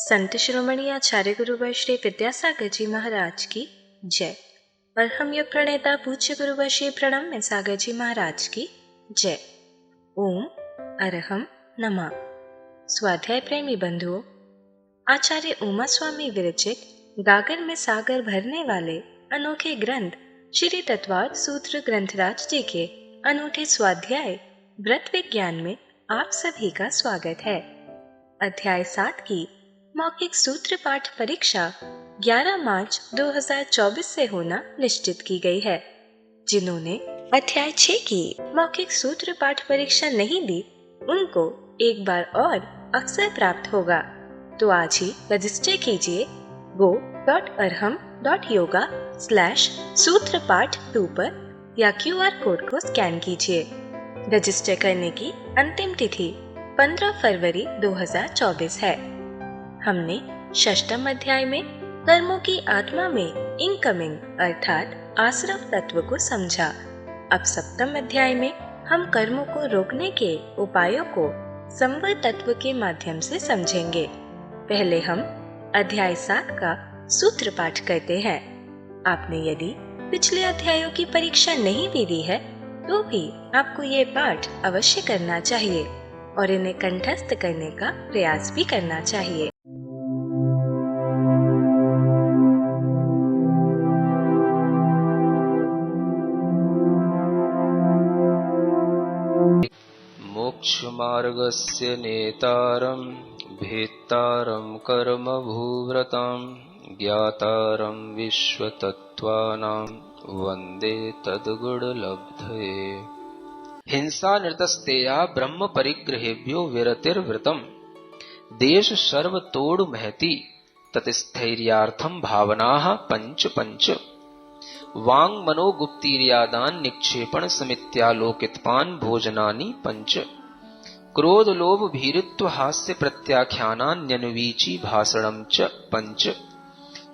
संत शिरोमणि आचार्य गुरुवर श्री विद्यासागर जी महाराज की जय। परम योग प्रणेता पूज्य गुरुवर श्री प्रणम्य सागर जी महाराज की जय। ओम अरहम नमः। स्वाध्याय प्रेमी बंधुओं, आचार्य उमा स्वामी विरचित गागर में सागर भरने वाले अनोखे ग्रंथ श्री तत्वार्थ सूत्र ग्रंथराज जी के अनूठे स्वाध्याय व्रत विज्ञान में आप सभी का स्वागत है। अध्याय 7 की मौखिक सूत्र पाठ परीक्षा 11 मार्च 2024 से होना निश्चित की गई है। जिन्होंने अध्याय 6 की मौखिक सूत्र पाठ परीक्षा नहीं दी, उनको एक बार और अवसर प्राप्त होगा। तो आज ही रजिस्टर कीजिए go.arham.yoga/सूत्रपाठ2 पर या QR कोड को स्कैन कीजिए। रजिस्टर करने की अंतिम तिथि 15 फरवरी 2024 है। हमने षष्ठम अध्याय में कर्मों की आत्मा में इनकमिंग अर्थात आश्रव तत्व को समझा। अब सप्तम अध्याय में हम कर्मों को रोकने के उपायों को संवर तत्व के माध्यम से समझेंगे। पहले हम अध्याय 7 का सूत्र पाठ करते हैं। आपने यदि पिछले अध्यायों की परीक्षा नहीं भी दी है तो भी आपको ये पाठ अवश्य करना चाहिए और इन्हें कंठस्थ करने का प्रयास भी करना चाहिए। मोक्षमार्गस्य नेतारं भेत्तारं कर्म भूव्रतां ज्ञातारं विश्वतत्त्वानां वन्दे तद्गुणलब्धये। हिंसा निरतस्तेया ब्रह्म परिग्रहेभ्यो विरतिर्वृतं देश सर्वतोड़ महति ततस्थैर्यार्थं भावनाः पंच पंच वांग मनोगुप्तीर्यादान निक्षेपण समित्यालोकितपान भोजनानि पंच क्रोध लोभ भीरित्व हास्य प्रत्याख्यानान्यनुवीची भाषणं च पंच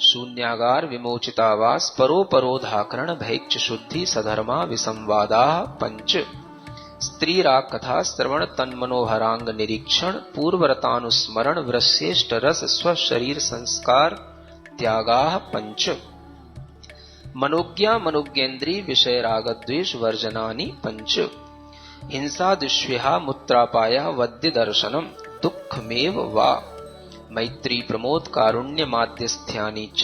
शून्यागार विमोचितावास परोपरोधाकरण भैक्ष शुद्धि सधर्मा विसंवादाः पंच स्त्रीराग कथा श्रवण तन्मनोहरांग निरीक्षण पूर्वरतानुस्मरण वृश्रेष्ठ रस स्वशरीर संस्कार त्यागाः पंच मनोज्ञा मनोज्ञेन्द्रिय विषय राग द्वेष वर्जनानि पंच हिंसा दुष्व्यहा मूत्रापाया वद्य दर्शनम दुःखमेव वा मैत्री प्रमोद कारुण्य माध्यस्थ्यानि च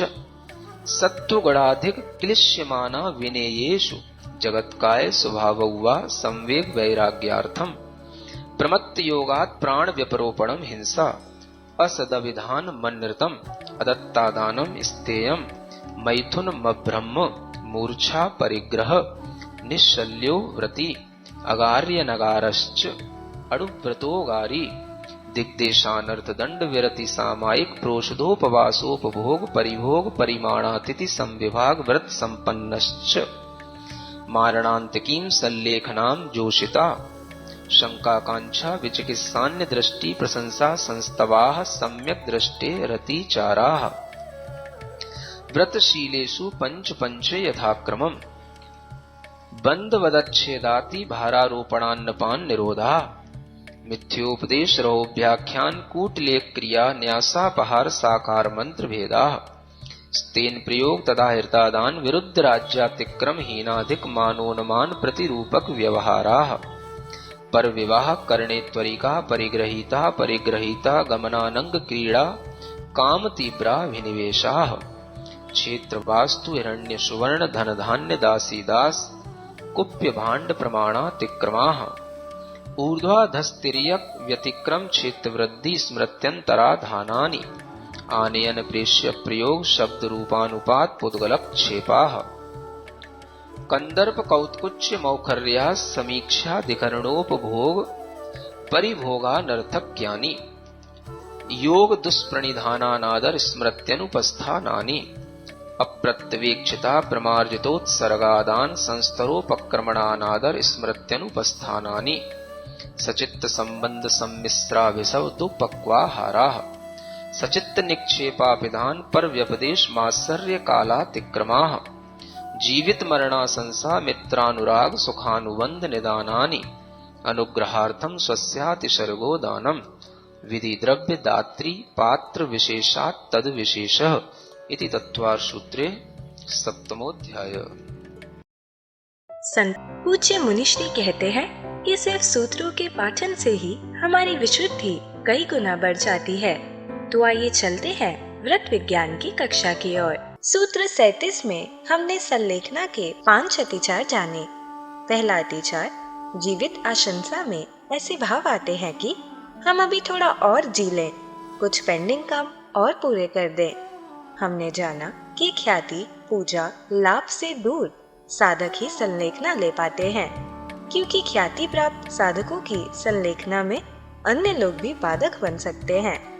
सत्वगुणाधिक क्लिश्यमाना विनेयेषु जगत्काय स्वभावौ वा संवेग वैराग्यार्थम प्रमत्त योगात् प्राण व्यपरोपणम हिंसा असदविधान मन्नृतम अदत्तादानम स्तेयम मैथुन मब्रह्म मूर्छा परिग्रह निश्शल्यो व्रति अगार्य नगारश्च अड़ुव्रतोगारी दिग्देशानर्थ दंड विरति सामायिक प्रोषधोपवासोपभोग परिभोग परिमाणातिथि संविभाग व्रत संपन्नश्च मारणांतिकीं सल्लेखनां जोषिता शंकाकांक्षा विचिकित्सान्य दृष्टि प्रशंसा संस्तवाः सम्यक दृष्टे रतिचाराः व्रतशीलेषु पंच पंच यथाक्रमम् बंधवदच्छेदाति भारारोपणान्नपान निरोधा मिथ्योपदेश रहोभ्याख्यान कूटलेख क्रिया न्यासापहार साकार मंत्र भेदा स्तेन प्रयोग तदा हृतादान विरुद्ध राज्यातिक्रम हीनाधिक मानोन्मान प्रतिरूपक व्यवहाराः पर विवाह करणे त्वरिका परिग्रहीता गमनानंग क्रीड़ा काम तीव्रा विनिवेशाः क्षेत्र वास्तु हिरण्य सुवर्ण धन धान्य दासी दास कुप्य भांड प्रमाणातिक्रमाः ऊर्ध्वाधस्तिर्यक व्यतिक्रम क्षेत्र वृद्धि स्मृत्यंतराधानानि आनयन प्रेष्य प्रयोग शब्द रूपानुपात पुद्गलक्षेपाः कंदर्प कौत्कुच्च मौखर्या समीक्षा दिकरणोपभोग परिभोगानर्थक्यानि योग दुष्प्रणिधानानादर स्मृत्यनुपस्थानानि अप्रत्यवेक्षिता प्रमार्जितोत्सर्गादान संस्तरोपक्रमणानादर स्मृत्यनुपस्थानानि सचित्त संबंध सम्मिश्राभिसव दुपक्वाहाराः सचित्त निक्षेपाभिधान पर व्यपदेश मात्सर्य कालातिक्रमाः जीवित मरणासंसा मित्रानुराग सुखानुबंध निदानानि अनुग्रहार्थम स्वस्यातिसर्गो दानम विधि द्रव्य दात्री पात्र विशेषात् तद विशेषः इति तत्वार सूत्रे सप्तमोध्याय। संत पूज्य मुनिश्री कहते हैं कि सिर्फ सूत्रों के पाठन से ही हमारी विशुद्धि कई गुना बढ़ जाती है। तो आइए चलते हैं व्रत विज्ञान की कक्षा की ओर। सूत्र 37 में हमने संलेखना के 5 अतिचार जाने। पहला अतिचार, जीवित आशंसा में ऐसे भाव आते हैं कि हम अभी थोड़ा और जी लें, कुछ पेंडिंग काम और पूरे कर दें। हमने जाना कि ख्याति, पूजा, लाभ से दूर साधक ही संलेखना ले पाते हैं, क्योंकि ख्याति प्राप्त साधकों की संलेखना में अन्य लोग भी बाधक बन सकते हैं।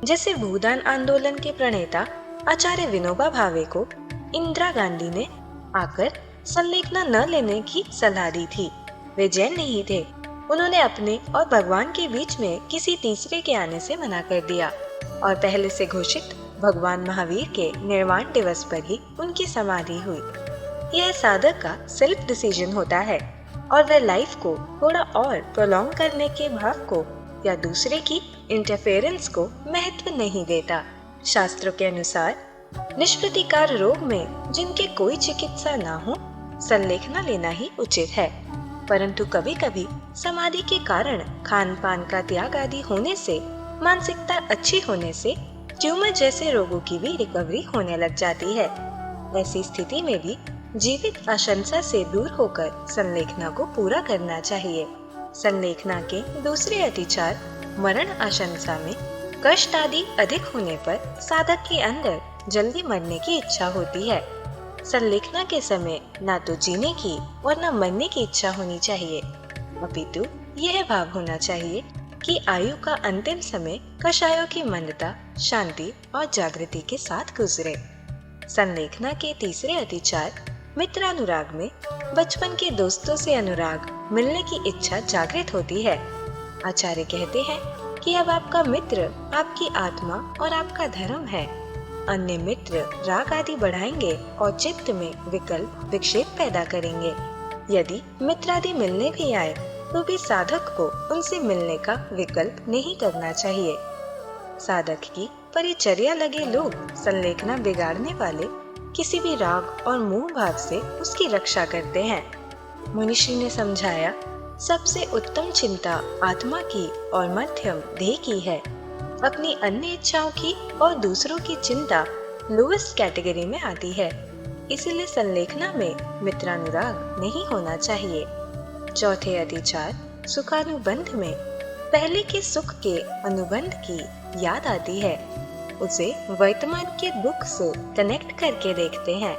जैसे भूदान आंदोलन के प्रणेता आचार्य विनोबा भावे को इंदिरा गांधी ने आकर संलेखना न लेने की सलाह दी थी। वे जैन नहीं थे। उन्होंने अपने और भगवान के बीच में किसी तीसरे के आने से मना कर दिया और पहले से घोषित भगवान महावीर के निर्वाण दिवस पर ही उनकी समाधि हुई। यह साधक का सेल्फ डिसीजन होता है और वह लाइफ को थोड़ा और प्रोलॉन्ग करने के भाव को या दूसरे की इंटरफेरेंस को महत्व नहीं देता। शास्त्रों के अनुसार निष्प्रतिकार रोग में जिनके कोई चिकित्सा ना हो, संलेखना लेना ही उचित है। परंतु कभी कभी समाधि के कारण खान पान का त्याग आदि होने से, मानसिकता अच्छी होने से ट्यूमर जैसे रोगों की भी रिकवरी होने लग जाती है। ऐसी स्थिति में भी जीवित आशंसा से दूर होकर संलेखना को पूरा करना चाहिए। संलेखना के दूसरे अतिचार, मरण आशंसा में कष्ट आदि अधिक होने पर साधक के अंदर जल्दी मरने की इच्छा होती है। संलेखना के समय ना तो जीने की और ना मरने की इच्छा होनी चाहिए, अपितु यह भाव होना चाहिए कि आयु का अंतिम समय कषायों की मंदता, शांति और जागृति के साथ गुजरे। संलेखना के तीसरे अतिचार, मित्रानुराग में बचपन के दोस्तों से अनुराग, मिलने की इच्छा जागृत होती है। आचार्य कहते हैं कि अब आपका मित्र आपकी आत्मा और आपका धर्म है। अन्य मित्र राग आदि बढ़ाएंगे और चित्त में विकल्प विक्षेप पैदा करेंगे। यदि मित्रादि मिलने भी आए तो भी साधक को उनसे मिलने का विकल्प नहीं करना चाहिए। साधक की परिचर्या लगे लोग संलेखना बिगाड़ने वाले किसी भी राग और मोह भाव से उसकी रक्षा करते हैं। मुनिश्री ने समझाया, सबसे उत्तम चिंता आत्मा की और मध्यम देह की है। अपनी अन्य इच्छाओं की और दूसरों की चिंता लोएस्ट कैटेगरी में आती है। इसीलिए संलेखना में मित्रानुराग नहीं होना चाहिए। चौथे अतिचार, सुखानुबंध में पहले के सुख के अनुबंध की याद आती है। उसे वर्तमान के दुख से कनेक्ट करके देखते हैं।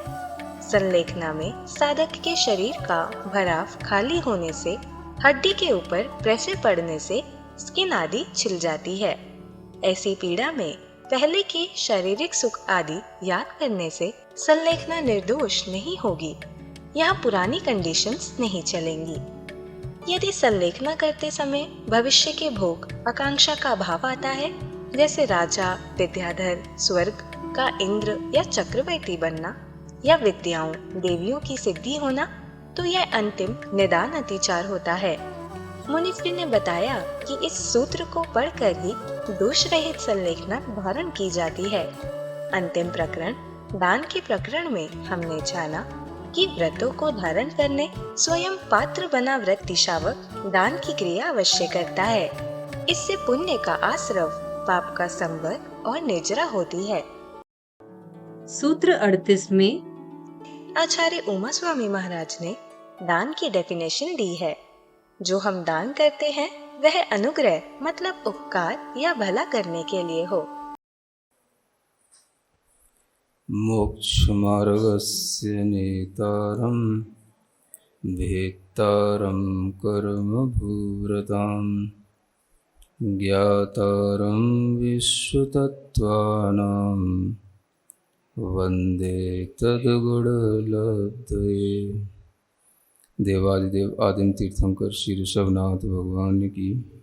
संलेखना में साधक के शरीर का भराव खाली होने से, हड्डी के ऊपर प्रेशर पड़ने से स्किन आदि छिल जाती है। ऐसी पीड़ा में पहले के शारीरिक सुख आदि याद करने से संलेखना निर्दोष नहीं होगी। यहाँ पुरानी कंडीशंस नहीं चलेंगी। यदि संलेखना करते समय भविष्य के भोग, आकांक्षा का भाव आता है, जैसे राजा, विद्याधर, स्वर्ग का इंद्र या चक्रवर्ती बनना या विद्याओं, देवियों की सिद्धि होना, तो यह अंतिम निदान अतिचार होता है। मुनिश्री ने बताया कि इस सूत्र को पढ़कर ही दोष रहित संलेखना धारण की जाती है। अंतिम प्रकरण, दान के प्रकरण में हमने जाना कि व्रतों को धारण करने स्वयं पात्र बना व्रत दिशावक दान की क्रिया अवश्य करता है। इससे पुण्य का आश्रव, पाप का संवर और निर्जरा होती है। सूत्र 38 में आचार्य उमा स्वामी महाराज ने दान की डेफिनेशन दी है। जो हम दान करते हैं वह अनुग्रह मतलब उपकार या भला करने के लिए हो। मोक्षमार्गस्य नेतारं भेत्तारं कर्मभूरतां ज्ञातारं विश्वतत्त्वानां वन्दे तद्गुणलब्धये। देवादिदेव आदिम तीर्थंकर श्री ऋषभनाथ भगवान की,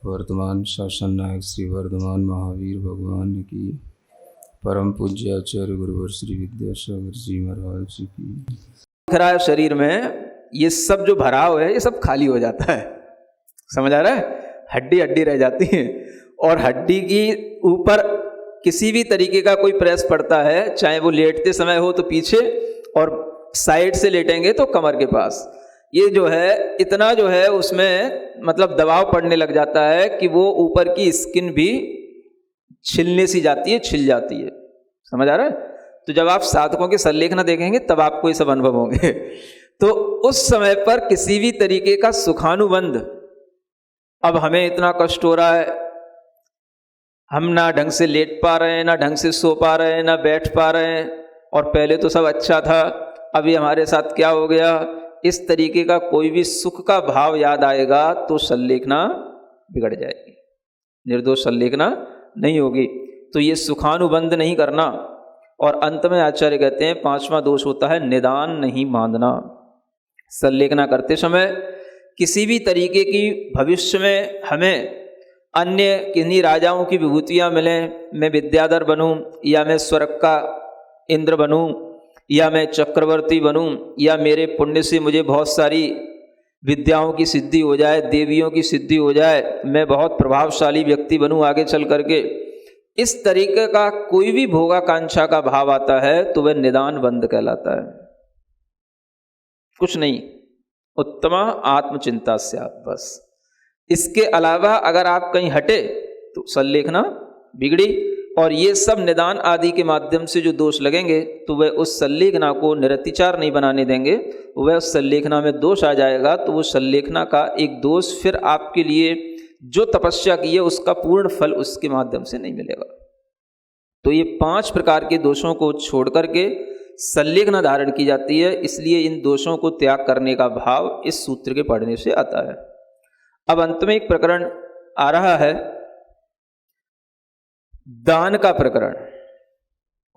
वर्तमान शासन नायक श्री वर्धमान महावीर भगवान की, परम पूज्य आचार्य गुरुवर श्री विद्यासागर जी महाराज की। दिख रहा है शरीर में, ये सब जो भराव है ये सब खाली हो जाता है। समझ आ रहा है? हड्डी हड्डी रह जाती है और हड्डी की ऊपर किसी भी तरीके का कोई प्रेस पड़ता है, चाहे वो लेटते समय हो तो पीछे और साइड से लेटेंगे तो कमर के पास, ये जो है इतना जो है उसमें मतलब दबाव पड़ने लग जाता है कि वो ऊपर की स्किन भी छिलने सी जाती है, छिल जाती है। समझ आ रहा है? तो जब आप साधकों के सल्लेखना देखेंगे तब आपको ये सब अनुभव होंगे। तो उस समय पर किसी भी तरीके का सुखानुबंध, अब हमें इतना कष्ट हो रहा है, हम ना ढंग से लेट पा रहे हैं, ना ढंग से सो पा रहे हैं, ना बैठ पा रहे हैं, और पहले तो सब अच्छा था, अभी हमारे साथ क्या हो गया, इस तरीके का कोई भी सुख का भाव याद आएगा तो सल्लेखना बिगड़ जाएगी, निर्दोष सल्लेखना नहीं होगी। तो ये सुखानुबंध नहीं करना। और अंत में आचार्य कहते हैं 5वां दोष होता है निदान नहीं बांधना। सल्लेखना करते समय किसी भी तरीके की भविष्य में हमें अन्य किन्हीं राजाओं की विभूतियाँ मिलें, मैं विद्याधर बनूं, या मैं स्वर्ग का इंद्र बनूं, या मैं चक्रवर्ती बनूं, या मेरे पुण्य से मुझे बहुत सारी विद्याओं की सिद्धि हो जाए, देवियों की सिद्धि हो जाए, मैं बहुत प्रभावशाली व्यक्ति बनूं आगे चल करके, इस तरीके का कोई भी भोगाकांक्षा का भाव आता है तो वह निदान बंद कहलाता है। कुछ नहीं, उत्तमा आत्मचिंता से आप बस। इसके अलावा अगर आप कहीं हटे तो सल्लेखना बिगड़ी, और ये सब निदान आदि के माध्यम से जो दोष लगेंगे तो वह उस सल्लेखना को निरतिचार नहीं बनाने देंगे, वह उस सल्लेखना में दोष आ जाएगा तो वो सल्लेखना का एक दोष फिर आपके लिए जो तपस्या की है उसका पूर्ण फल उसके माध्यम से नहीं मिलेगा। तो ये 5 प्रकार के दोषों को छोड़ करके सल्लेखना धारण की जाती है, इसलिए इन दोषों को त्याग करने का भाव इस सूत्र के पढ़ने से आता है। अब अंत में एक प्रकरण आ रहा है, दान का प्रकरण।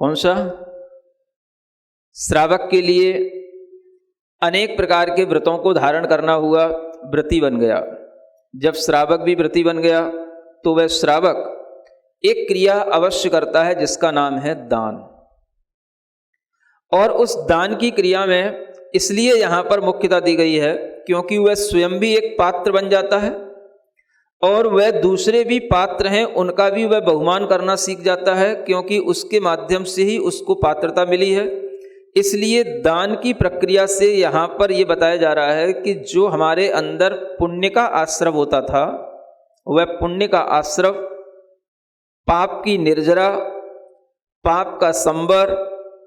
कौन सा? श्रावक के लिए अनेक प्रकार के व्रतों को धारण करना हुआ, व्रती बन गया। जब श्रावक भी व्रती बन गया तो वह श्रावक एक क्रिया अवश्य करता है जिसका नाम है दान। और उस दान की क्रिया में इसलिए यहां पर मुख्यता दी गई है क्योंकि वह स्वयं भी एक पात्र बन जाता है और वह दूसरे भी पात्र हैं उनका भी वह बहुमान करना सीख जाता है, क्योंकि उसके माध्यम से ही उसको पात्रता मिली है। इसलिए दान की प्रक्रिया से यहाँ पर यह बताया जा रहा है कि जो हमारे अंदर पुण्य का आश्रव होता था वह पुण्य का आश्रव, पाप की निर्जरा, पाप का संबर,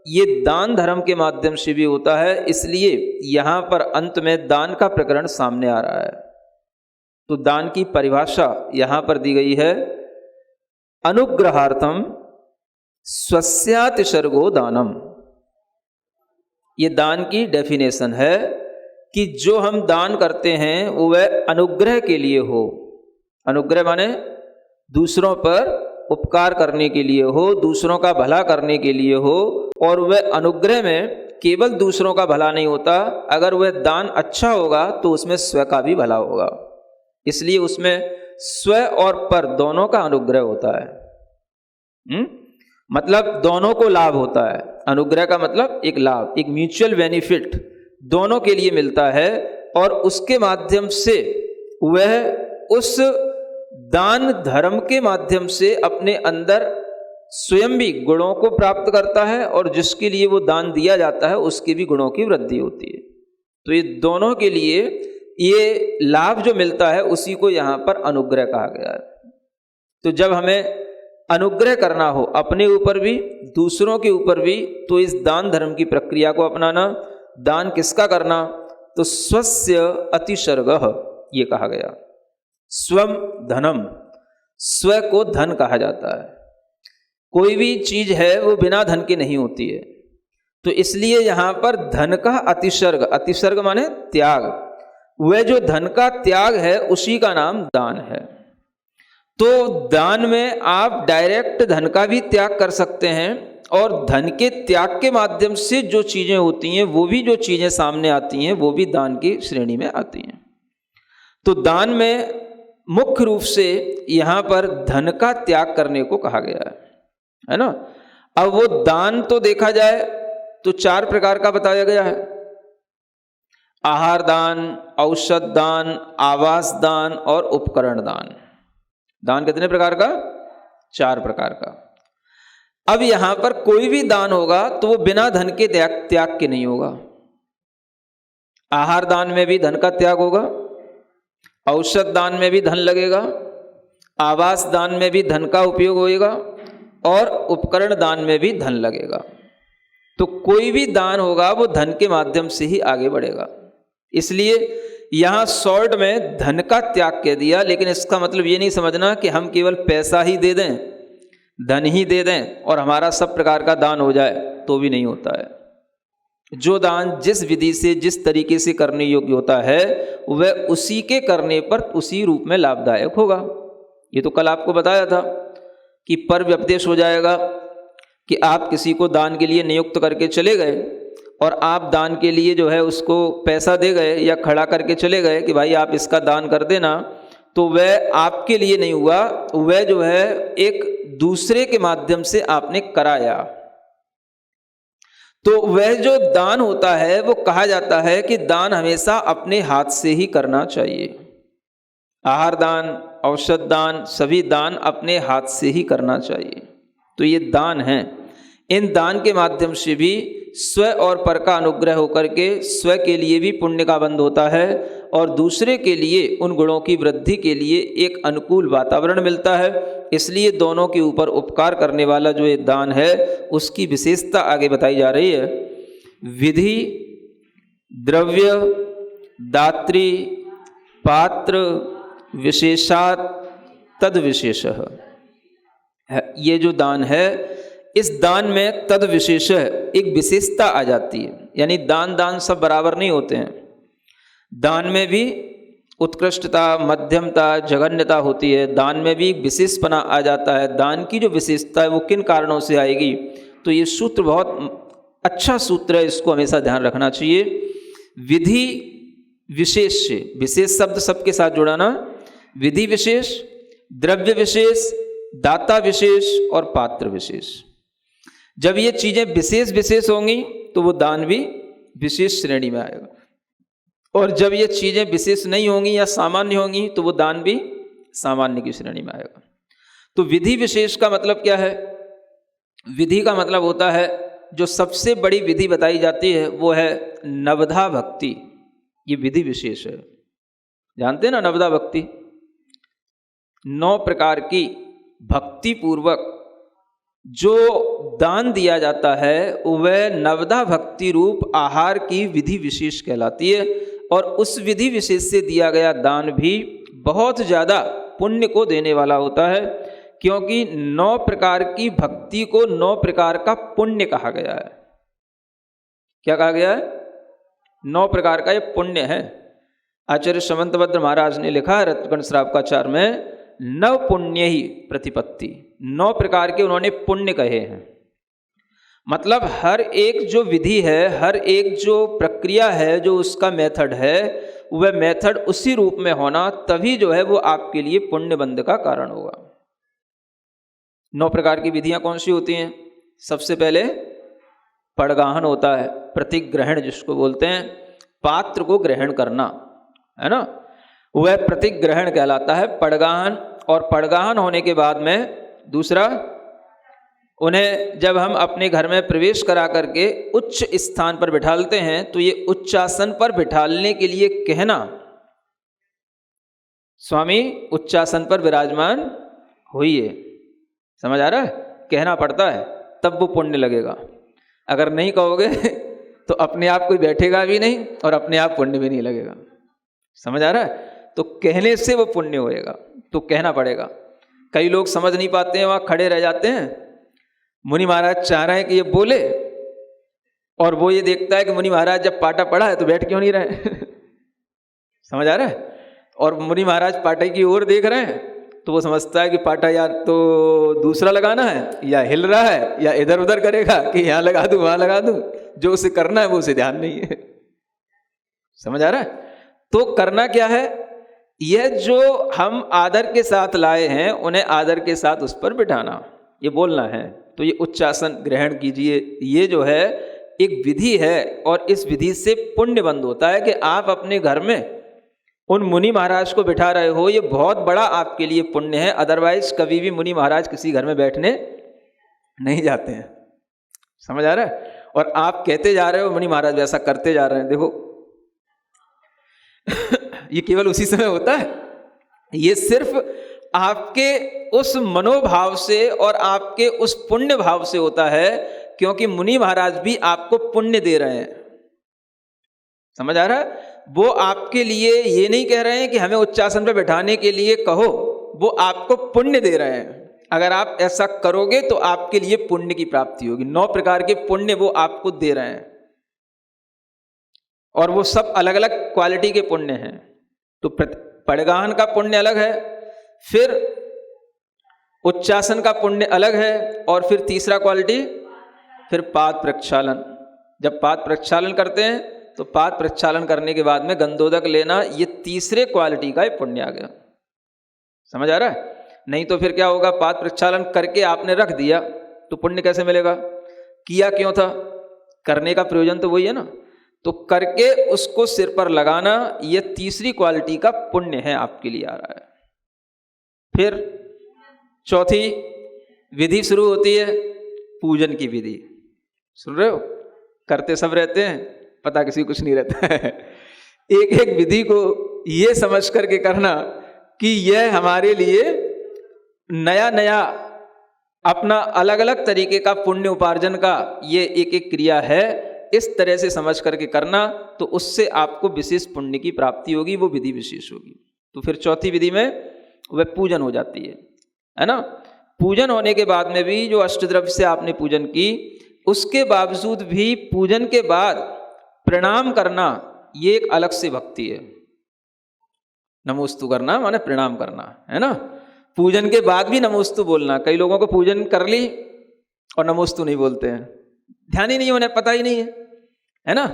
ये दान धर्म के माध्यम से भी होता है। इसलिए यहाँ पर अंत में दान का प्रकरण सामने आ रहा है। तो दान की परिभाषा यहाँ पर दी गई है, अनुग्रहार्थम स्वस्यातिसर्गो दानम। ये दान की डेफिनेशन है कि जो हम दान करते हैं वो वह अनुग्रह के लिए हो। अनुग्रह माने दूसरों पर उपकार करने के लिए हो, दूसरों का भला करने के लिए हो। और वह अनुग्रह में केवल दूसरों का भला नहीं होता, अगर वह दान अच्छा होगा तो उसमें स्व का भी भला होगा। इसलिए उसमें स्व और पर दोनों का अनुग्रह होता है। मतलब दोनों को लाभ होता है। अनुग्रह का मतलब एक लाभ, एक म्यूचुअल बेनिफिट दोनों के लिए मिलता है, और उसके माध्यम से वह उस दान धर्म के माध्यम से अपने अंदर स्वयं भी गुणों को प्राप्त करता है और जिसके लिए वो दान दिया जाता है उसके भी गुणों की वृद्धि होती है। तो ये दोनों के लिए ये लाभ जो मिलता है उसी को यहाँ पर अनुग्रह कहा गया है। तो जब हमें अनुग्रह करना हो अपने ऊपर भी दूसरों के ऊपर भी, तो इस दान धर्म की प्रक्रिया को अपनाना। दान किसका करना? तो स्वस्य अतिसर्गः ये कहा गया। स्वम धनम, स्व को धन कहा जाता है। कोई भी चीज है वो बिना धन के नहीं होती है। तो इसलिए यहां पर धन का अतिसर्ग, अतिसर्ग माने त्याग, वह जो धन का त्याग है उसी का नाम दान है। तो दान में आप डायरेक्ट धन का भी त्याग कर सकते हैं, और धन के त्याग के माध्यम से जो चीजें होती हैं वो भी जो चीजें सामने आती हैं वो भी दान की श्रेणी में आती हैं। तो दान में मुख्य रूप से यहां पर धन का त्याग करने को कहा गया है ना। अब वो दान तो देखा जाए तो 4 प्रकार का बताया गया है। आहार दान, औषध दान, आवास दान और उपकरण दान। दान कितने प्रकार का? 4 प्रकार का। अब यहां पर कोई भी दान होगा तो वो बिना धन के त्याग के नहीं होगा। आहार दान में भी धन का त्याग होगा, औषध दान में भी धन लगेगा, आवास दान में भी धन का उपयोग होगा और उपकरण दान में भी धन लगेगा। तो कोई भी दान होगा वो धन के माध्यम से ही आगे बढ़ेगा। इसलिए यहां शॉर्ट में धन का त्याग कह दिया, लेकिन इसका मतलब ये नहीं समझना कि हम केवल पैसा ही दे दें, धन ही दे दें और हमारा सब प्रकार का दान हो जाए, तो भी नहीं होता है। जो दान जिस विधि से जिस तरीके से करने योग्य होता है वह उसी के करने पर उसी रूप में लाभदायक होगा। ये तो कल आपको बताया था कि पर व्यपदेश हो जाएगा कि आप किसी को दान के लिए नियुक्त करके चले गए और आप दान के लिए जो है उसको पैसा दे गए या खड़ा करके चले गए कि भाई आप इसका दान कर देना, तो वह आपके लिए नहीं हुआ, वह जो है एक दूसरे के माध्यम से आपने कराया। तो वह जो दान होता है वो कहा जाता है कि दान हमेशा अपने हाथ से ही करना चाहिए। आहार दान, औषध दान, सभी दान अपने हाथ से ही करना चाहिए। तो ये दान है। इन दान के माध्यम से भी स्व और पर का अनुग्रह होकर के स्व के लिए भी पुण्य का बंध होता है और दूसरे के लिए उन गुणों की वृद्धि के लिए एक अनुकूल वातावरण मिलता है। इसलिए दोनों के ऊपर उपकार करने वाला जो ये दान है उसकी विशेषता आगे बताई जा रही है। विधि, द्रव्य, दात्री, पात्र, विशेषात तद विशेषः। ये जो दान है इस दान में तद विशेष एक विशेषता आ जाती है। यानी दान सब बराबर नहीं होते हैं। दान में भी उत्कृष्टता, मध्यमता, जघन्यता होती है। दान में भी विशेषपना आ जाता है। दान की जो विशेषता है वो किन कारणों से आएगी, तो ये सूत्र बहुत अच्छा सूत्र है, इसको हमेशा ध्यान रखना चाहिए। विधि विशेष से, विशेष शब्द सबके साथ जुड़ाना, विधि विशेष, द्रव्य विशेष, दाता विशेष और पात्र विशेष। जब ये चीजें विशेष होंगी तो वो दान भी विशेष श्रेणी में आएगा, और जब ये चीजें विशेष नहीं होंगी या सामान्य होंगी तो वो दान भी सामान्य की श्रेणी में आएगा। तो विधि विशेष का मतलब क्या है? विधि का मतलब होता है जो सबसे बड़ी विधि बताई जाती है वो है नवधा भक्ति। ये विधि विशेष है। जानते हैं ना नवधा भक्ति? 9 प्रकार की भक्ति पूर्वक जो दान दिया जाता है वह नवधा भक्ति रूप आहार की विधि विशेष कहलाती है, और उस विधि विशेष से दिया गया दान भी बहुत ज़्यादा पुण्य को देने वाला होता है, क्योंकि 9 प्रकार की भक्ति को 9 प्रकार का पुण्य कहा गया है। क्या कहा गया है? 9 प्रकार का ये पुण्य है। आचार्य समंतभद्र महाराज ने लिखा है रत्नगण श्रावकाचार में, नव पुण्य ही प्रतिपत्ति। 9 प्रकार के उन्होंने पुण्य कहे हैं। मतलब हर एक जो विधि है, हर एक जो प्रक्रिया है, जो उसका मेथड है, वह मेथड उसी रूप में होना, तभी जो है वो आपके लिए पुण्य बंध का कारण होगा। 9 प्रकार की विधियां कौन सी होती हैं? सबसे पहले पड़गाहन होता है, प्रतिग्रहण जिसको बोलते हैं, पात्र को ग्रहण करना, है ना, वह प्रतिग्रहण कहलाता है, पड़गाहन। और पड़गाहन होने के बाद में दूसरा, उन्हें जब हम अपने घर में प्रवेश करा करके उच्च स्थान पर बिठालते हैं तो ये उच्चासन पर बिठालने के लिए कहना, स्वामी उच्चासन पर विराजमान होइए। समझ आ रहा है? कहना पड़ता है, तब वो पुण्य लगेगा। अगर नहीं कहोगे तो अपने आप कोई बैठेगा भी नहीं और अपने आप पुण्य भी नहीं लगेगा। समझ आ रहा है? तो कहने से वो पुण्य होएगा, तो कहना पड़ेगा। कई लोग समझ नहीं पाते हैं, वहां खड़े रह जाते हैं। मुनि महाराज चाह रहे हैं कि ये बोले, और वो ये देखता है कि मुनि महाराज जब पाटा पड़ा है तो बैठ क्यों नहीं रहे। समझ आ रहा है? और मुनि महाराज पाटे की ओर देख रहे हैं तो वो समझता है कि पाटा या तो दूसरा लगाना है, या हिल रहा है, या इधर उधर करेगा कि यहाँ लगा दूं वहां लगा दूं। जो उसे करना है वो उसे ध्यान नहीं है। समझ आ रहा है? तो करना क्या है? यह जो हम आदर के साथ लाए हैं उन्हें आदर के साथ उस पर बिठाना, ये बोलना है। तो ये उच्चासन ग्रहण कीजिए, ये जो है एक विधि है, और इस विधि से पुण्य बंद होता है कि आप अपने घर में उन मुनि महाराज को बिठा रहे हो, ये बहुत बड़ा आपके लिए पुण्य है। अदरवाइज कभी भी मुनि महाराज किसी घर में बैठने नहीं जाते हैं। समझ आ रहा है? और आप कहते जा रहे हो मुनि महाराज वैसा करते जा रहे हैं। देखो ये केवल उसी समय होता है। ये सिर्फ आपके उस मनोभाव से और आपके उस पुण्य भाव से होता है, क्योंकि मुनि महाराज भी आपको पुण्य दे रहे हैं। समझ आ रहा है? वो आपके लिए ये नहीं कह रहे हैं कि हमें उच्चासन पे बैठाने के लिए कहो, वो आपको पुण्य दे रहे हैं। अगर आप ऐसा करोगे तो आपके लिए पुण्य की प्राप्ति होगी। 9 प्रकार के पुण्य वो आपको दे रहे हैं, और वो सब अलग अलग क्वालिटी के पुण्य हैं। तो पड़गाहन का पुण्य अलग है, फिर उच्चासन का पुण्य अलग है, और फिर तीसरा क्वालिटी फिर पाद प्रक्षालन। जब पाद प्रक्षालन करते हैं तो पाद प्रक्षालन करने के बाद में गंधोदक लेना, ये तीसरे क्वालिटी का पुण्य आ गया। समझ आ रहा है? नहीं तो फिर क्या होगा, पाद प्रक्षालन करके आपने रख दिया तो पुण्य कैसे मिलेगा? किया क्यों था? करने का प्रयोजन तो वही है ना। तो करके उसको सिर पर लगाना, ये तीसरी क्वालिटी का पुण्य है आपके लिए आ रहा है। फिर चौथी विधि शुरू होती है, पूजन की विधि। सुन रहे हो? करते सब रहते हैं, पता किसी कुछ नहीं रहता है। एक एक विधि को ये समझ करके करना कि यह हमारे लिए नया नया अपना अलग अलग तरीके का पुण्य उपार्जन का ये एक एक क्रिया है। इस तरह से समझ करके करना, तो उससे आपको विशेष पुण्य की प्राप्ति होगी, वो विधि विशेष होगी। तो फिर चौथी विधि में वह पूजन हो जाती है ना। पूजन होने के बाद में भी जो अष्टद्रव्य से आपने पूजन की, उसके बावजूद भी पूजन के बाद प्रणाम करना, ये एक अलग से भक्ति है। नमोस्तु करना माने प्रणाम करना, है ना। पूजन के बाद भी नमोस्तु बोलना। कई लोगों को पूजन कर ली और नमोस्तु नहीं बोलते हैं, ध्यान ही नहीं, उन्हें पता ही नहीं है ना।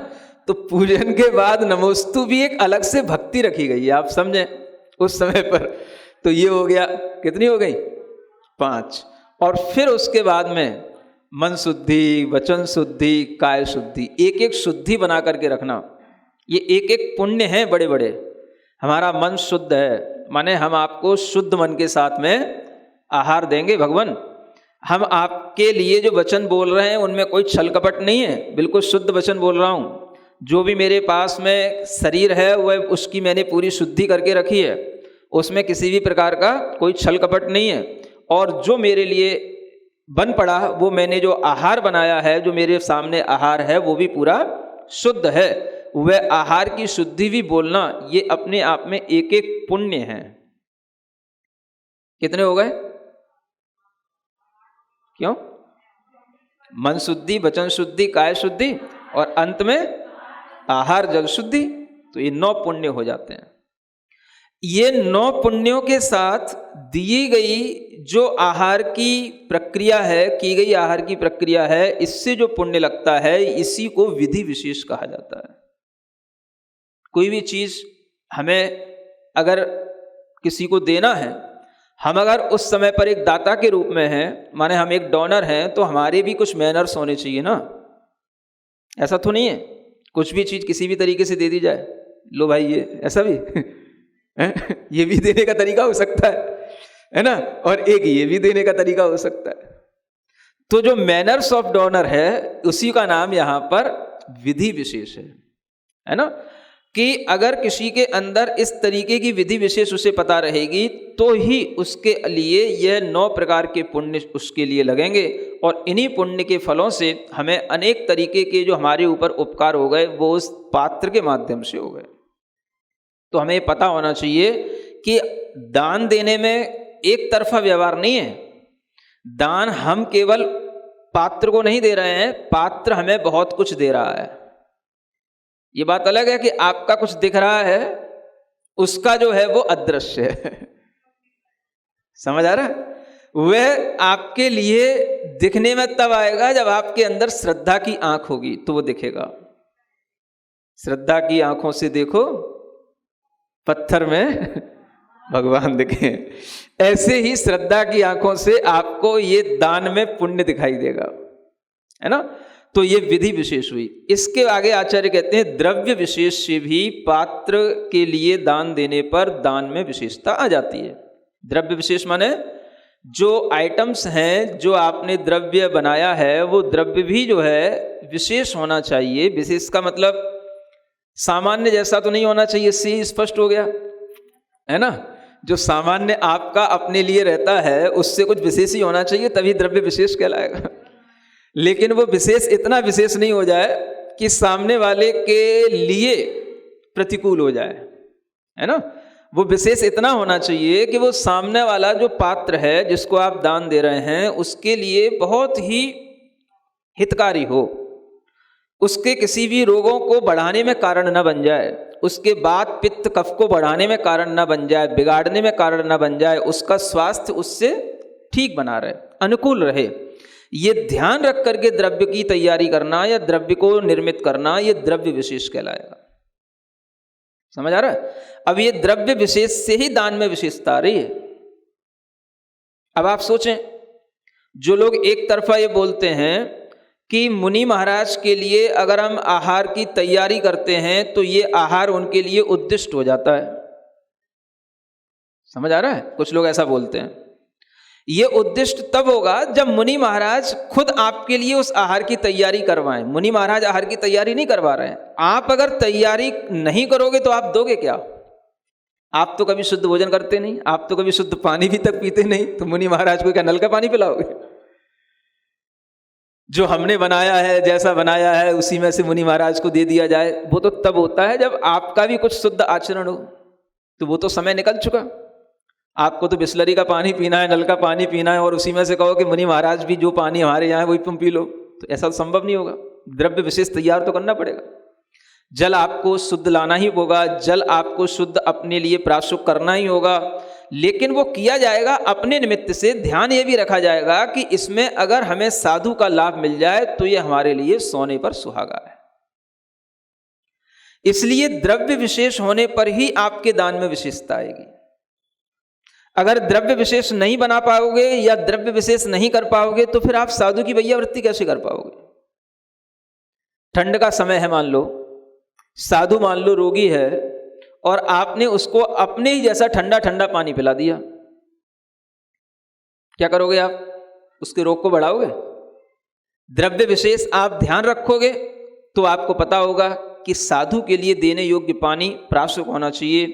तो पूजन के बाद नमोस्तु भी एक अलग से भक्ति रखी गई है, आप समझें उस समय पर। तो ये हो गया, कितनी हो गई? 5। और फिर उसके बाद में मन शुद्धि, वचन शुद्धि, काय शुद्धि, एक एक शुद्धि बना करके रखना। ये एक एक पुण्य है बड़े बड़े। हमारा मन शुद्ध है, माने हम आपको शुद्ध मन के साथ में आहार देंगे भगवान। हम आपके लिए जो वचन बोल रहे हैं उनमें कोई छल कपट नहीं है, बिल्कुल शुद्ध वचन बोल रहा हूँ। जो भी मेरे पास में शरीर है वह उसकी मैंने पूरी शुद्धि करके रखी है, उसमें किसी भी प्रकार का कोई छल कपट नहीं है। और जो मेरे लिए बन पड़ा, वो मैंने जो आहार बनाया है, जो मेरे सामने आहार है, वो भी पूरा शुद्ध है। वह आहार की शुद्धि भी बोलना, ये अपने आप में एक एक पुण्य है। कितने हो गए? क्यों? मन शुद्धि, वचन शुद्धि, काय शुद्धि, और अंत में आहार जल शुद्धि। तो ये 9 पुण्य हो जाते हैं। ये 9 पुण्यों के साथ दी गई जो आहार की प्रक्रिया है, की गई आहार की प्रक्रिया है, इससे जो पुण्य लगता है, इसी को विधि विशेष कहा जाता है। कोई भी चीज हमें अगर किसी को देना है, हम अगर उस समय पर एक दाता के रूप में हैं, माने हम एक डोनर हैं, तो हमारे भी कुछ मैनर्स होने चाहिए ना। ऐसा तो नहीं है कुछ भी चीज किसी भी तरीके से दे दी जाए, लो भाई ये, ऐसा भी ये भी देने का तरीका हो सकता है ना, और एक ये भी देने का तरीका हो सकता है। तो जो मैनर्स ऑफ डोनर है, उसी का नाम यहां पर विधि विशेष है ना। कि अगर किसी के अंदर इस तरीके की विधि विशेष उसे पता रहेगी, तो ही उसके लिए यह 9 प्रकार के पुण्य उसके लिए लगेंगे। और इन्हीं पुण्य के फलों से हमें अनेक तरीके के जो हमारे ऊपर उपकार हो गए, वो उस पात्र के माध्यम से हो गए। तो हमें पता होना चाहिए कि दान देने में एक तरफा व्यवहार नहीं है। दान हम केवल पात्र को नहीं दे रहे हैं, पात्र हमें बहुत कुछ दे रहा है। ये बात अलग है कि आपका कुछ दिख रहा है, उसका जो है वो अदृश्य है। समझ आ रहा है? वह आपके लिए दिखने में तब आएगा जब आपके अंदर श्रद्धा की आंख होगी, तो वो दिखेगा। श्रद्धा की आंखों से देखो, पत्थर में भगवान दिखे। ऐसे ही श्रद्धा की आंखों से आपको ये दान में पुण्य दिखाई देगा, है ना। तो ये विधि विशेष हुई। इसके आगे आचार्य कहते हैं द्रव्य विशेष से भी पात्र के लिए दान देने पर दान में विशेषता आ जाती है। द्रव्य विशेष माने जो आइटम्स हैं, जो आपने द्रव्य बनाया है, वो द्रव्य भी जो है विशेष होना चाहिए। विशेष का मतलब सामान्य जैसा तो नहीं होना चाहिए, इससे ही स्पष्ट हो गया है ना। जो सामान्य आपका अपने लिए रहता है उससे कुछ विशेष ही होना चाहिए, तभी द्रव्य विशेष कहलाएगा। लेकिन वो विशेष इतना विशेष नहीं हो जाए कि सामने वाले के लिए प्रतिकूल हो जाए, है ना। वो विशेष इतना होना चाहिए कि वो सामने वाला जो पात्र है जिसको आप दान दे रहे हैं उसके लिए बहुत ही हितकारी हो, उसके किसी भी रोगों को बढ़ाने में कारण न बन जाए, उसके वात पित्त कफ को बढ़ाने में कारण न बन जाए, बिगाड़ने में कारण न बन जाए, उसका स्वास्थ्य उससे ठीक बना रहे, अनुकूल रहे। ये ध्यान रख करके द्रव्य की तैयारी करना या द्रव्य को निर्मित करना, ये द्रव्य विशेष कहलाएगा। समझ आ रहा है। अब ये द्रव्य विशेष से ही दान में विशेषता आ रही है। अब आप सोचें, जो लोग एक तरफा ये बोलते हैं कि मुनि महाराज के लिए अगर हम आहार की तैयारी करते हैं तो ये आहार उनके लिए उद्दिष्ट हो जाता है। समझ आ रहा है। कुछ लोग ऐसा बोलते हैं। ये उद्दिष्ट तब होगा जब मुनि महाराज खुद आपके लिए उस आहार की तैयारी करवाएं। मुनि महाराज आहार की तैयारी नहीं करवा रहे हैं। आप अगर तैयारी नहीं करोगे तो आप दोगे क्या? आप तो कभी शुद्ध भोजन करते नहीं, आप तो कभी शुद्ध पानी भी तक पीते नहीं, तो मुनि महाराज को क्या नल का पानी पिलाओगे? जो हमने बनाया है, जैसा बनाया है उसी में से मुनि महाराज को दे दिया जाए, वो तो तब होता है जब आपका भी कुछ शुद्ध आचरण हो। तो वो तो समय निकल चुका। आपको तो बिस्लरी का पानी पीना है, नल का पानी पीना है, और उसी में से कहो कि मुनि महाराज भी जो पानी हमारे यहाँ है वही तुम पी लो, तो ऐसा संभव नहीं होगा। द्रव्य विशेष तैयार तो करना पड़ेगा। जल आपको शुद्ध लाना ही होगा, जल आपको शुद्ध अपने लिए प्राशुक करना ही होगा, लेकिन वो किया जाएगा अपने निमित्त से। ध्यान ये भी रखा जाएगा कि इसमें अगर हमें साधु का लाभ मिल जाए तो ये हमारे लिए सोने पर सुहागा है। इसलिए द्रव्य विशेष होने पर ही आपके दान में विशेषता आएगी। अगर द्रव्य विशेष नहीं बना पाओगे या द्रव्य विशेष नहीं कर पाओगे तो फिर आप साधु की भैया वृत्ति कैसे कर पाओगे? ठंड का समय है, मान लो साधु मान लो रोगी है और आपने उसको अपने ही जैसा ठंडा ठंडा पानी पिला दिया, क्या करोगे आप? उसके रोग को बढ़ाओगे? द्रव्य विशेष आप ध्यान रखोगे तो आपको पता होगा कि साधु के लिए देने योग्य पानी प्राशुक होना चाहिए,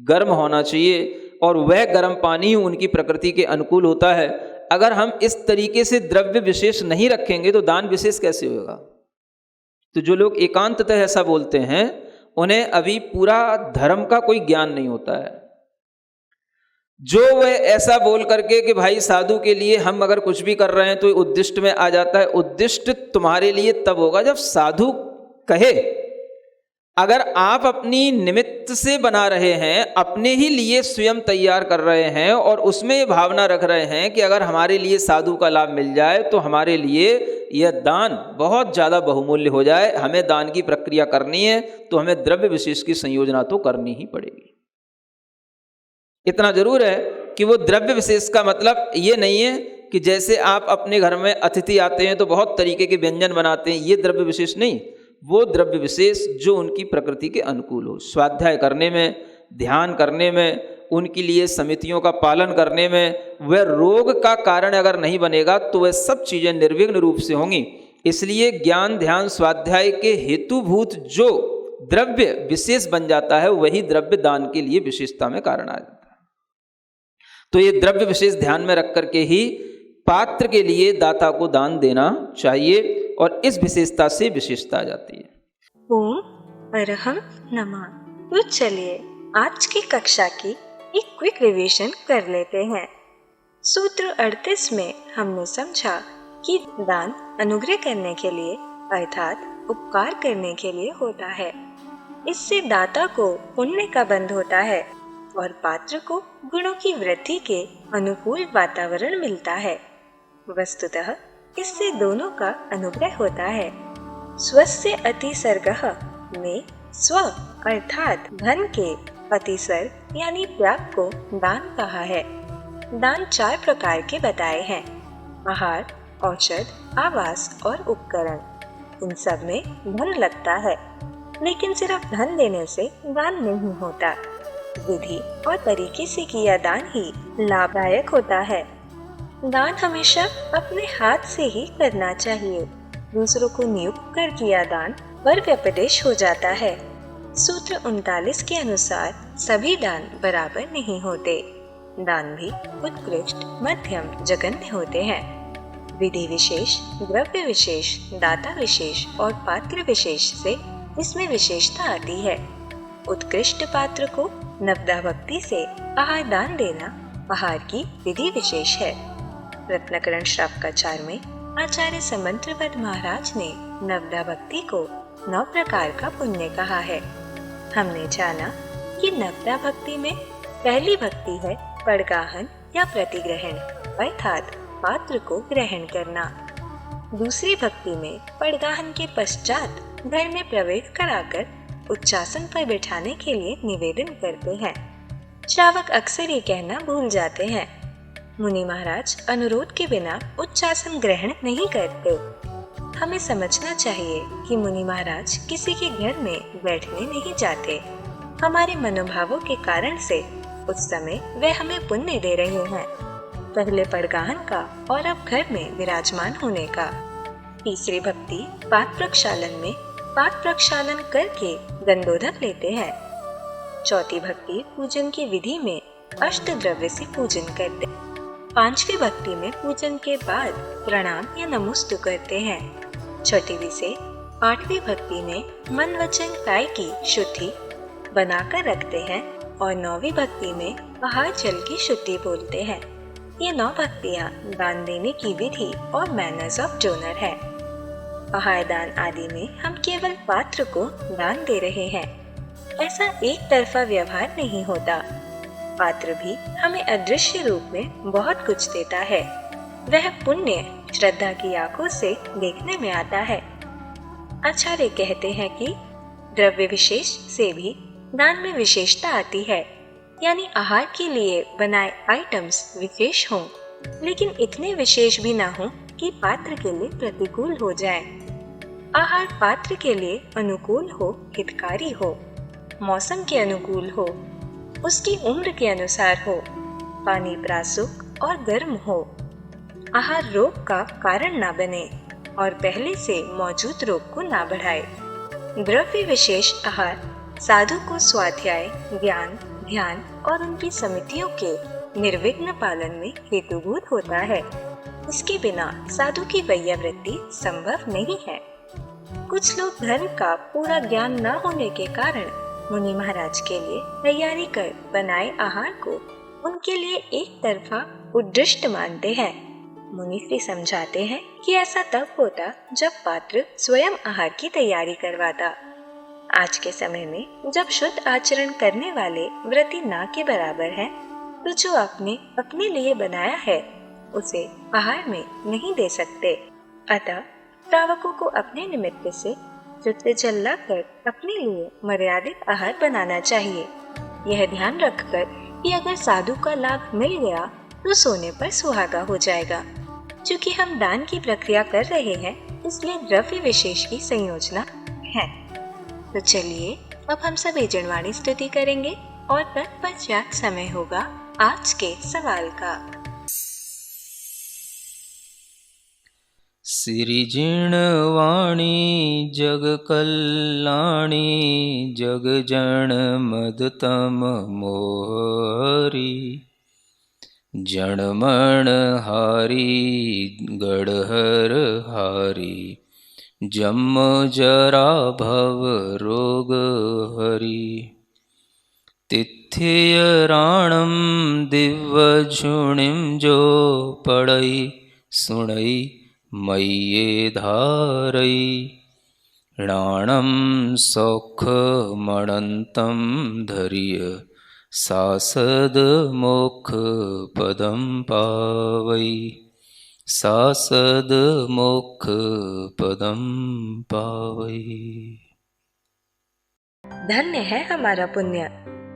गर्म होना चाहिए, और वह गर्म पानी उनकी प्रकृति के अनुकूल होता है। अगर हम इस तरीके से द्रव्य विशेष नहीं रखेंगे तो दान विशेष कैसे होगा? तो जो लोग एकांततः ऐसा बोलते हैं उन्हें अभी पूरा धर्म का कोई ज्ञान नहीं होता है। जो वह ऐसा बोल करके कि भाई साधु के लिए हम अगर कुछ भी कर रहे हैं तो उद्दिष्ट में आ जाता है, उद्दिष्ट तुम्हारे लिए तब होगा जब साधु कहे। अगर आप अपनी निमित्त से बना रहे हैं, अपने ही लिए स्वयं तैयार कर रहे हैं और उसमें ये भावना रख रहे हैं कि अगर हमारे लिए साधु का लाभ मिल जाए तो हमारे लिए यह दान बहुत ज़्यादा बहुमूल्य हो जाए, हमें दान की प्रक्रिया करनी है, तो हमें द्रव्य विशेष की संयोजना तो करनी ही पड़ेगी। इतना जरूर है कि वो द्रव्य विशेष का मतलब ये नहीं है कि जैसे आप अपने घर में अतिथि आते हैं तो बहुत तरीके के व्यंजन बनाते हैं, ये द्रव्य विशेष नहीं। वो द्रव्य विशेष जो उनकी प्रकृति के अनुकूल हो, स्वाध्याय करने में, ध्यान करने में, उनके लिए समितियों का पालन करने में, वह रोग का कारण अगर नहीं बनेगा तो वह सब चीज़ें निर्विघ्न रूप से होंगी। इसलिए ज्ञान ध्यान स्वाध्याय के हेतुभूत जो द्रव्य विशेष बन जाता है वही द्रव्य दान के लिए विशेषता में कारण आ जाता है। तो ये द्रव्य विशेष ध्यान में रख करके ही पात्र के लिए दाता को दान देना चाहिए और इस विशेषता से विशेषता आ जाती है। ओम अरहम नमः। तो चलिए आज की कक्षा की एक क्विक रिवीजन कर लेते हैं। सूत्र 38 में हमने समझा कि दान अनुग्रह करने के लिए अर्थात उपकार करने के लिए होता है। इससे दाता को पुण्य का बंध होता है और पात्र को गुणों की वृद्धि के अनुकूल वातावरण मिलता है। वस्तुतः इससे दोनों का अनुग्रह होता है। स्वस्य अतिसर्गः में स्व अर्थात धन के अतिसर्ग यानी त्याग को दान कहा है। दान 4 प्रकार के बताए हैं: आहार, औषध, आवास और उपकरण। इन सब में धन लगता है, लेकिन सिर्फ धन देने से दान नहीं होता। विधि और तरीके से किया दान ही लाभदायक होता है। दान हमेशा अपने हाथ से ही करना चाहिए। दूसरों को नियुक्त कर किया दान पर व्यपदेश हो जाता है। सूत्र 39 के अनुसार सभी दान बराबर नहीं होते। दान भी उत्कृष्ट, मध्यम, जघन्य होते हैं। विधि विशेष, द्रव्य विशेष, दाता विशेष और पात्र विशेष से इसमें विशेषता आती है। उत्कृष्ट पात्र को नवदा भक्ति से आहार दान देना आहार की विधि विशेष है। रत्नकरण श्रावकाचार में आचार्य समंत्रवत महाराज ने नवदा भक्ति को 9 प्रकार का पुण्य कहा है। हमने जाना कि नवदा भक्ति में पहली भक्ति है पड़गाहन या प्रतिग्रहण, अर्थात पात्र को ग्रहण करना। दूसरी भक्ति में पड़गाहन के पश्चात घर में प्रवेश कराकर उच्चासन पर बैठाने के लिए निवेदन करते हैं। श्रावक अक्सर ये कहना भूल जाते हैं, मुनि महाराज अनुरोध के बिना उच्चासन ग्रहण नहीं करते। हमें समझना चाहिए कि मुनि महाराज किसी के घर में बैठने नहीं जाते। हमारे मनोभावों के कारण से उस समय वे हमें पुण्य दे रहे हैं, पहले पड़गाहन का और अब घर में विराजमान होने का। तीसरी भक्ति पाद प्रक्षालन में पाद प्रक्षालन करके गंधोदक लेते हैं। चौथी भक्ति पूजन की विधि में अष्ट द्रव्य से पूजन करते। पांचवी भक्ति में पूजन के बाद प्रणाम या नमोस्तु करते हैं। छठवीं से आठवीं भक्ति में मन वचन काय की शुद्धि बनाकर रखते हैं और 9वीं भक्ति में आहार जल की शुद्धि बोलते हैं। ये 9 भक्तियाँ दान देने की विधि और मैनर्स ऑफ डोनर है। आहार दान आदि में हम केवल पात्र को दान दे रहे हैं। ऐसा एक तरफा व्यवहार नहीं होता। पात्र भी हमें अदृश्य रूप में बहुत कुछ देता है। वह पुण्य श्रद्धा की आंखों से देखने में आता है। आचार्य कहते हैं कि द्रव्य विशेष से भी दान में विशेषता आती है, यानी आहार के लिए बनाए आइटम्स विशेष हों, लेकिन इतने विशेष भी ना हों कि पात्र के लिए प्रतिकूल हो जाए। आहार पात्र के लिए अनुकूल हो, हितकारी हो, मौसम के अनुकूल हो, उसकी उम्र के अनुसार हो, पानी प्रासुक और गर्म हो। आहार रोग का कारण ना बने और पहले से मौजूद रोग को ना बढ़ाए। द्रव्य विशेष आहार साधु को स्वाध्याय, ज्ञान, ध्यान और उनकी समितियों के निर्विघ्न पालन में हेतुभूत होता है। इसके बिना साधु की वैयावृत्ति संभव नहीं है। कुछ लोग धर्म का पूरा ज्ञान न होने के कारण मुनि महाराज के लिए तैयारी कर बनाए आहार को उनके लिए एक तरफा उद्दिष्ट मानते हैं। मुनि श्री समझाते हैं कि ऐसा तब होता जब पात्र स्वयं आहार की तैयारी करवाता। आज के समय में जब शुद्ध आचरण करने वाले व्रती ना के बराबर हैं, तो जो आपने अपने लिए बनाया है उसे आहार में नहीं दे सकते। अतः श्रावकों को अपने निमित्त से चित्त जल्ला कर अपने लिए मर्यादित आहार बनाना चाहिए। यह ध्यान रखकर कि अगर साधु का लाभ मिल गया तो सोने पर सुहागा हो जाएगा। चूँकि हम दान की प्रक्रिया कर रहे हैं, इसलिए द्रव्य विशेष की संयोजना है। तो चलिए अब हम सब यजनवाणी स्तुति करेंगे और तत्पश्चात समय होगा आज के सवाल का। सिरिजिणवाणी जग कल्याणी जग जन मदतम मोहरी जनमण हारी गढ़हर हारी जम जरा भव रोग हरि तिथियराणम दिव्य झुणिम जो पढ़ई सुणई मय्ये धारई णाणम सौख मणंतम धरिय सासद मोक्ष पदम पावई सासद मोक्ष पदम पावई। धन्य है हमारा पुण्य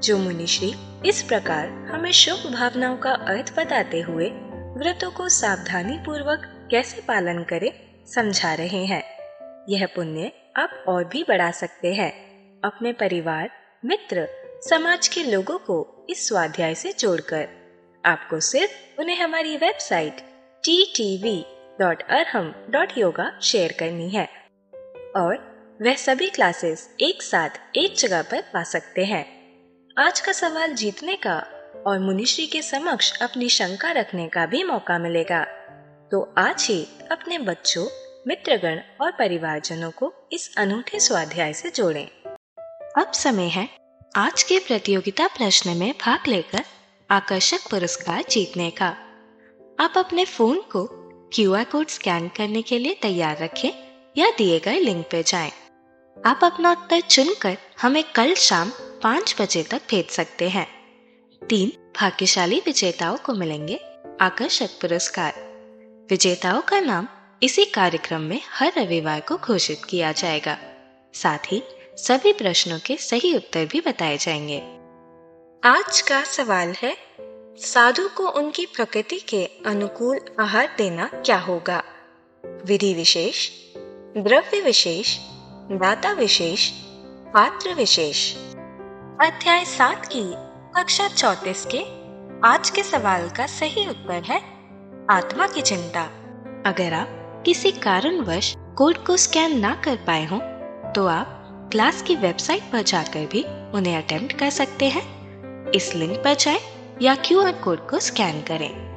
जो मुनिश्री इस प्रकार हमें शुभ भावनाओं का अर्थ बताते हुए व्रतों को सावधानी पूर्वक कैसे पालन करें समझा रहे हैं। यह पुण्य आप और भी बढ़ा सकते हैं। अपने परिवार, मित्र, समाज के लोगों को इस स्वाध्याय से जोड़कर आपको सिर्फ उन्हें हमारी वेबसाइट ttv.arham.yoga शेयर करनी है और वह सभी क्लासेस एक साथ एक जगह पर पा सकते हैं। आज का सवाल जीतने का और मुनिश्री के समक्ष अपनी शंका रखने का भी मौका मिलेगा। तो आज ही अपने बच्चों, मित्रगण और परिवारजनों को इस अनूठे स्वाध्याय से जोड़ें। अब समय है आज के प्रतियोगिता प्रश्न में भाग लेकर आकर्षक पुरस्कार जीतने का। आप अपने फोन को QR कोड स्कैन करने के लिए तैयार रखें या दिए गए लिंक पर जाएं। आप अपना उत्तर चुनकर हमें कल शाम 5 बजे तक भेज सकते हैं। 3 भाग्यशाली विजेताओं को मिलेंगे आकर्षक पुरस्कार। विजेताओं का नाम इसी कार्यक्रम में हर रविवार को घोषित किया जाएगा। साथ ही सभी प्रश्नों के सही उत्तर भी बताए जाएंगे। आज का सवाल है, साधु को उनकी प्रकृति के अनुकूल आहार देना क्या होगा? विधि विशेष, द्रव्य विशेष, दाता विशेष, पात्र विशेष। अध्याय 7 की कक्षा 34 के आज के सवाल का सही उत्तर है आत्मा की चिंता। अगर आप किसी कारणवश कोड को स्कैन ना कर पाए हों तो आप क्लास की वेबसाइट पर जाकर भी उन्हें अटेम्प्ट कर सकते हैं। इस लिंक पर जाएं या QR कोड को स्कैन करें।